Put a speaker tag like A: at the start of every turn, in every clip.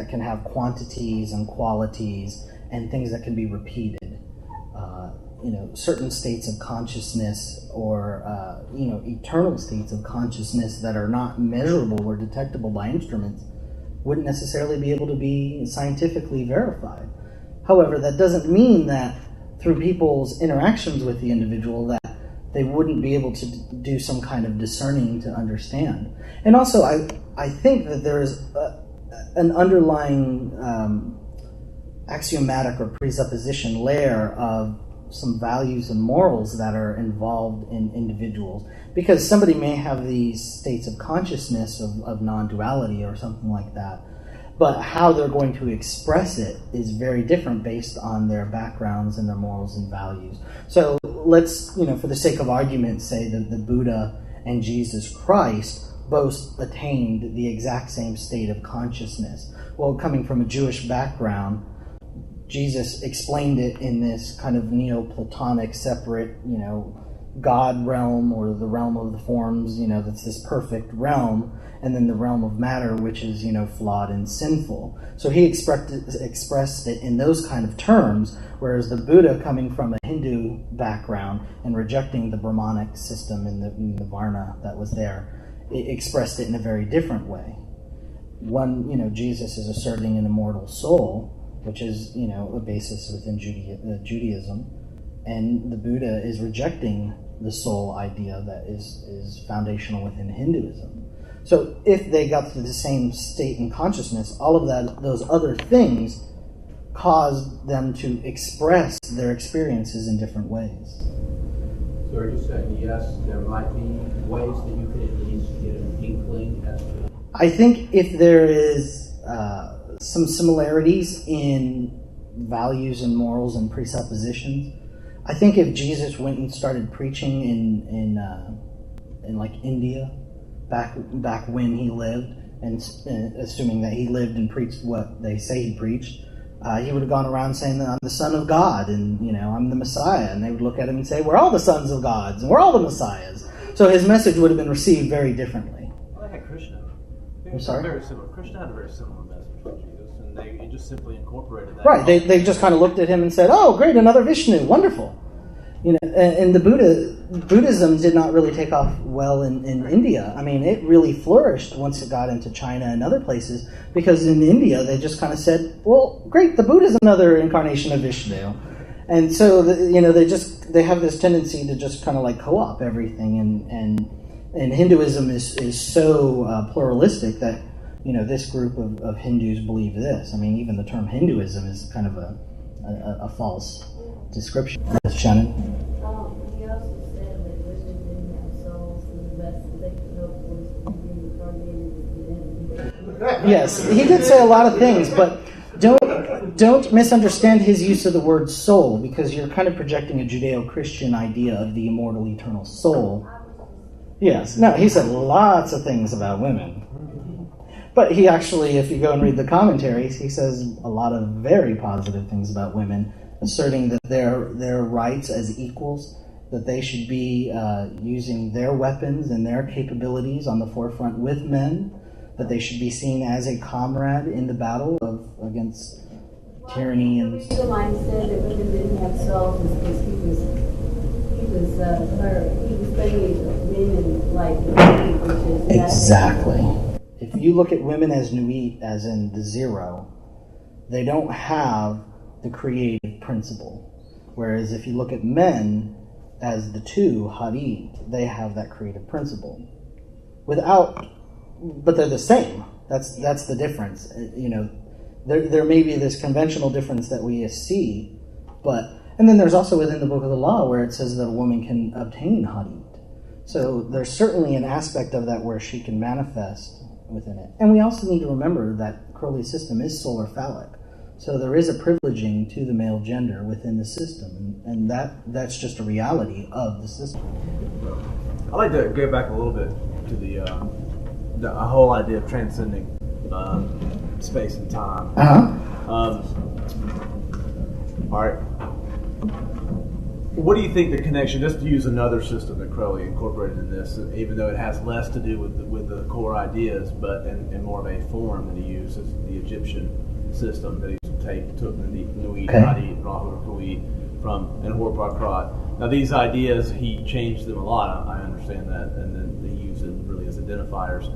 A: that can have quantities and qualities and things that can be repeated. Certain states of consciousness or, eternal states of consciousness that are not measurable or detectable by instruments wouldn't necessarily be able to be scientifically verified. However, that doesn't mean that through people's interactions with the individual that they wouldn't be able to do some kind of discerning to understand. And also, I think that there is an underlying axiomatic or presupposition layer of some values and morals that are involved in individuals. Because somebody may have these states of consciousness of non-duality or something like that, but how they're going to express it is very different based on their backgrounds and their morals and values. So let's, for the sake of argument, say that the Buddha and Jesus Christ both attained the exact same state of consciousness. Well, coming from a Jewish background, Jesus explained it in this kind of Neoplatonic separate, God realm, or the realm of the forms, that's this perfect realm, and then the realm of matter, which is, flawed and sinful. So he expressed it in those kind of terms, whereas the Buddha, coming from a Hindu background and rejecting the Brahmanic system in the Varna that was there, it expressed it in a very different way. One, Jesus is asserting an immortal soul, which is, a basis within Judaism, and the Buddha is rejecting the soul idea that is foundational within Hinduism. So if they got to the same state in consciousness, all of those other things caused them to express their experiences in different ways.
B: So are you saying, yes, there might be ways that you could at least get an inkling as to...
A: I think if there is some similarities in values and morals and presuppositions, I think if Jesus went and started preaching in like India, back when he lived, and assuming that he lived and preached what they say he preached, he would have gone around saying that I'm the Son of God, and I'm the Messiah, and they would look at him and say, we're all the sons of gods, and we're all the Messiahs. So his message would have been received very differently.
C: Well, they had Krishna.
A: I'm sorry?
C: Very similar. Krishna had a very similar message to Jesus, and they just simply incorporated that.
A: Right, they just kind of looked at him and said, oh, great, another Vishnu, wonderful. And the Buddhism did not really take off well in India. I mean, it really flourished once it got into China and other places, because in India they just kind of said, well, great, the Buddha's another incarnation of Vishnu. And so, they have this tendency to just kind of like co-opt everything, and Hinduism is so pluralistic that, this group of Hindus believe this. I mean, even the term Hinduism is kind of a false description. Yes, Shannon?
D: He also said that women didn't have souls, and the best that they could hope was being reincarnated.
A: Yes, he did say a lot of things, but don't misunderstand his use of the word soul, because you're kind of projecting a Judeo-Christian idea of the immortal, eternal soul. Yes, no, he said lots of things about women. But he actually, if you go and read the commentaries, he says a lot of very positive things about women, asserting that their rights as equals, that they should be using their weapons and their capabilities on the forefront with men, that they should be seen as a comrade in the battle against tyranny. And
D: The line said that women didn't have souls because he was studying women like Nuit, which is
A: exactly. If you look at women as Nuit, as in the zero, they don't have the creative principle. Whereas if you look at men as the two, Harit, they have that creative principle. But they're the same. That's the difference. There may be this conventional difference that we see, and then there's also within the Book of the Law where it says that a woman can obtain Harit. So there's certainly an aspect of that where she can manifest within it. And we also need to remember that Crowley's system is solar phallic. So there is a privileging to the male gender within the system, and that's just a reality of the system.
C: I'd like to go back a little bit to the whole idea of transcending space and time.
A: Uh-huh.
C: All right. What do you think the connection, just to use another system that Crowley incorporated in this, even though it has less to do with the core ideas, but in more of a form that he used, is the Egyptian system that he took the Nuit, Hadit, Rahu, Kui from, and Horpakrat. Now these ideas, he changed them a lot, I understand that, and then he used them really as identifiers.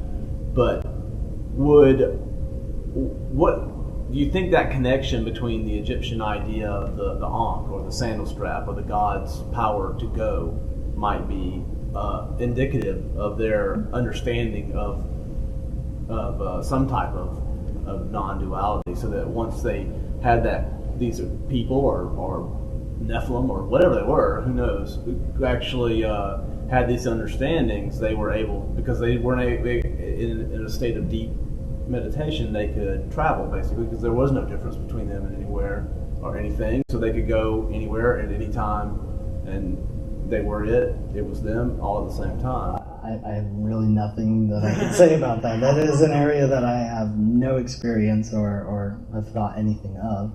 C: But what do you think that connection between the Egyptian idea of the Ankh or the sandal strap or the god's power to go might be indicative of their understanding of some type of non-duality, so that once they had that, these are people or Nephilim or whatever they were, who knows, who actually had these understandings, they were able, because they weren't in a state of deep meditation, they could travel basically, because there was no difference between them and anywhere or anything, so they could go anywhere at any time, and they were it was them all at the same time.
A: I have really nothing that I can say about that. That is an area that I have no experience or have thought anything of.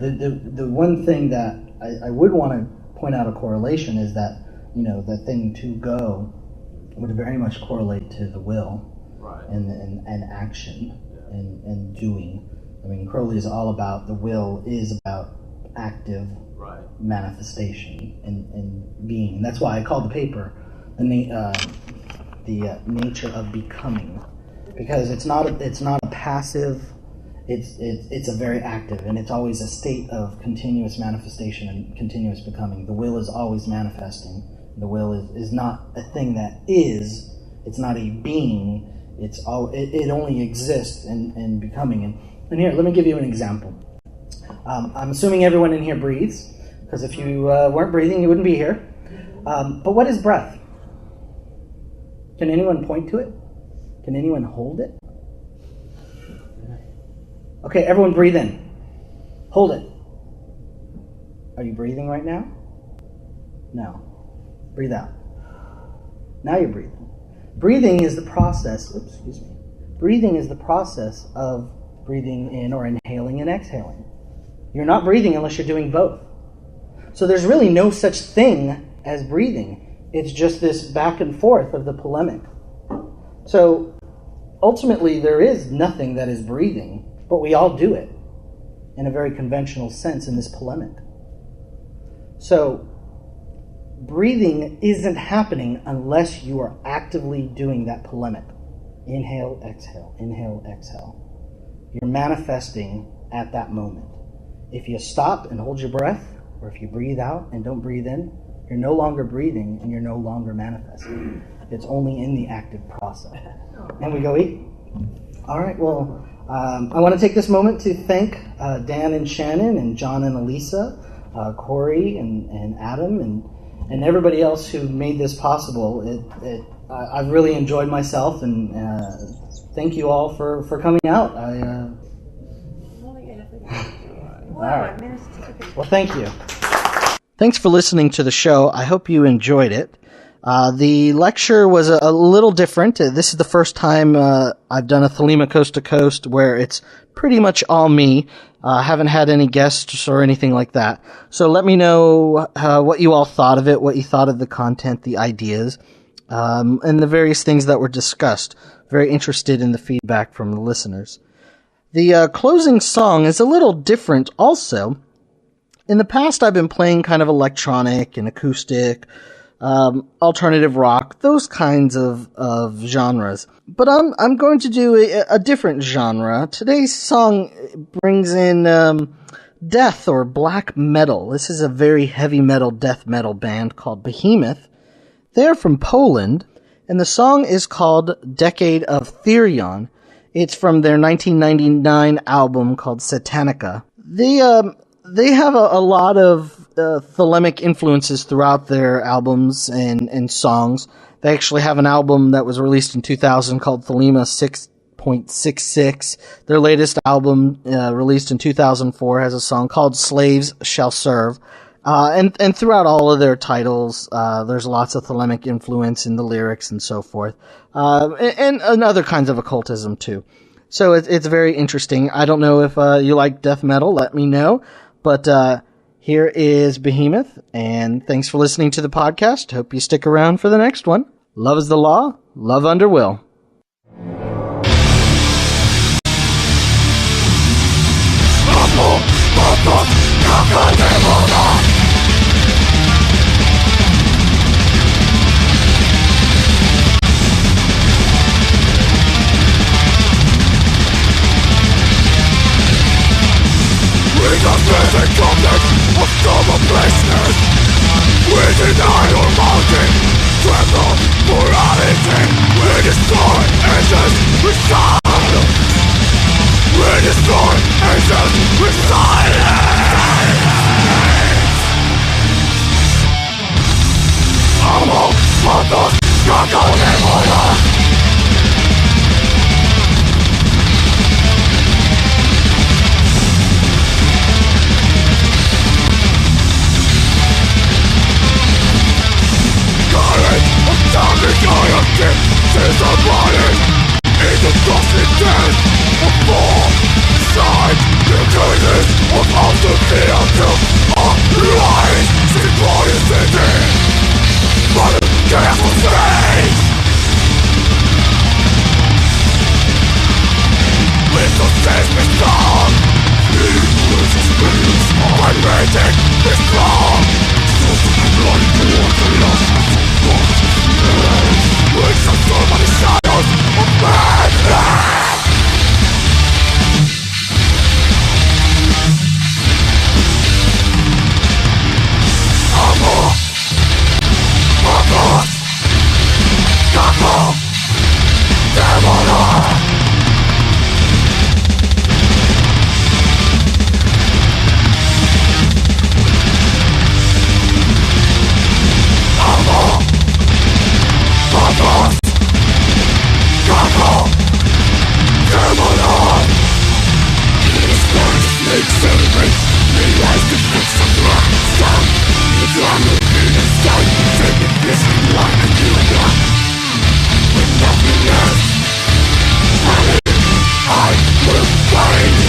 A: The one thing that I would want to point out a correlation is that, the thing to go would very much correlate to the will.
C: Right.
A: And action and doing. I mean, Crowley is all about the will is about active manifestation and being. And that's why I called the paper the nature of becoming, because it's not a passive. It's a very active, and it's always a state of continuous manifestation and continuous becoming. The will is always manifesting. The will is not a thing that is. It's not a being. It only exists in becoming. And here, let me give you an example. I'm assuming everyone in here breathes, because if you weren't breathing, you wouldn't be here. But what is breath? Can anyone point to it? Can anyone hold it? Okay, everyone breathe in. Hold it. Are you breathing right now? No. Breathe out. Now you're breathing. Breathing is the process, Breathing is the process of breathing in or inhaling and exhaling. You're not breathing unless you're doing both. So there's really no such thing as breathing. It's just this back and forth of the polemic. So ultimately there is nothing that is breathing, but we all do it in a very conventional sense in this polemic. So breathing isn't happening unless you are actively doing that polemic. Inhale, exhale, inhale, exhale. You're manifesting at that moment. If you stop and hold your breath, or if you breathe out and don't breathe in, you're no longer breathing and you're no longer manifesting. It's only in the active process. And we go eat. All right, well, I want to take this moment to thank Dan and Shannon and John and Elisa, Corey and Adam and everybody else who made this possible. I've really enjoyed myself, and thank you all for coming out. All right. Well, thank you. Thanks for listening to the show. I hope you enjoyed it. The lecture was a little different. This is the first time I've done a Thelema Coast to Coast where it's pretty much all me. I haven't had any guests or anything like that. So let me know what you all thought of it, what you thought of the content, the ideas, and the various things that were discussed. Very interested in the feedback from the listeners. The closing song is a little different also. In the past, I've been playing kind of electronic and acoustic, alternative rock, those kinds of genres. But I'm going to do a different genre. Today's song brings in death or black metal. This is a very heavy metal, death metal band called Behemoth. They're from Poland, and the song is called Decade of Therion. It's from their 1999 album called Satanica. They have a lot of Thelemic influences throughout their albums and songs. They actually have an album that was released in 2000 called Thelema 6.66. Their latest album, released in 2004, has a song called Slaves Shall Serve. And throughout all of their titles, there's lots of Thelemic influence in the lyrics and so forth. And other kinds of occultism too. So it's very interesting. I don't know if you like death metal, let me know. But Here is Behemoth, and thanks for listening to the podcast. Hope you stick around for the next one. Love is the law. Love under will.
E: With a basic context of stubborn business, we deny our mountain, tremble morality. We destroy angels with silence. We destroy angels with silence. Amo, matos, cacao de mola. Is a body in the dusty death of all side. The curses of all the theater of lies. The body city, but a careful face. With the seismic song, he loses spirits. My rating is strong. So the bloody towards the lost. With some storm on the shadows of madness. Amor, Amor, Capo, Demono. Amor, Amor. Capo, Demono. It's going to snake celebrate. They rise to fix the black sun. The drama in the sun. Taking this life and you and I. With nothing else. I will find